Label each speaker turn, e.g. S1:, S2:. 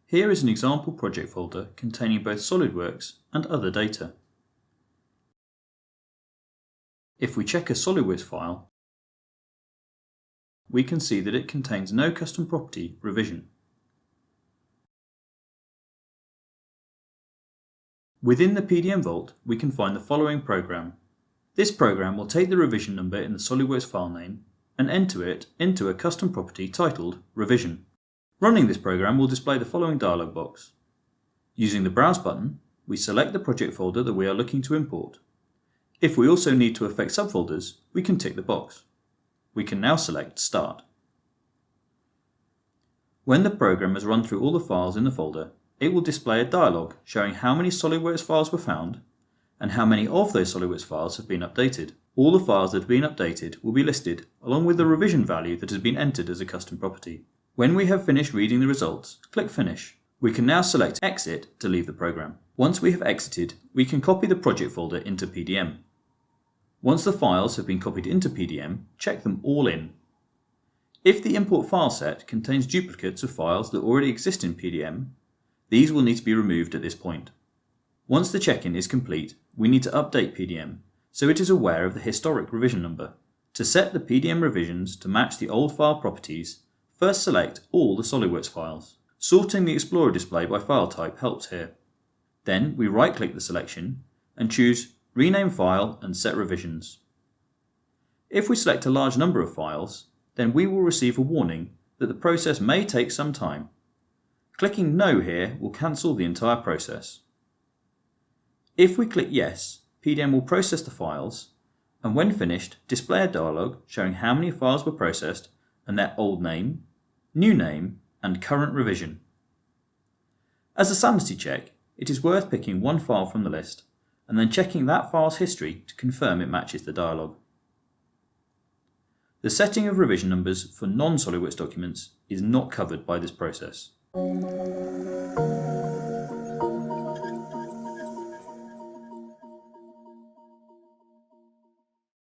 S1: Here is an example project folder containing both SOLIDWORKS and other data. If we check a SOLIDWORKS file, we can see that it contains no custom property revision. Within the PDM vault, we can find the following program. This program will take the revision number in the SOLIDWORKS file name and enter it into a custom property titled Revision. Running this program will display the following dialog box. Using the Browse button, we select the project folder that we are looking to import. If we also need to affect subfolders, we can tick the box. We can now select Start. When the program has run through all the files in the folder, it will display a dialog showing how many SOLIDWORKS files were found and how many of those SOLIDWORKS files have been updated. All the files that have been updated will be listed along with the revision value that has been entered as a custom property. When we have finished reading the results, click Finish. We can now select Exit to leave the program. Once we have exited, we can copy the project folder into PDM. Once the files have been copied into PDM, check them all in. If the import file set contains duplicates of files that already exist in PDM, these will need to be removed at this point. Once the check-in is complete, we need to update PDM so it is aware of the historic revision number. To set the PDM revisions to match the old file properties, first select all the SOLIDWORKS files. Sorting the Explorer display by file type helps here. Then we right-click the selection and choose Rename File and Set Revisions. If we select a large number of files, then we will receive a warning that the process may take some time. Clicking No here will cancel the entire process. If we click Yes, PDM will process the files and when finished display a dialog showing how many files were processed and their old name, new name and current revision. As a sanity check, it is worth picking one file from the list and then checking that file's history to confirm it matches the dialog. The setting of revision numbers for non-SOLIDWORKS documents is not covered by this process.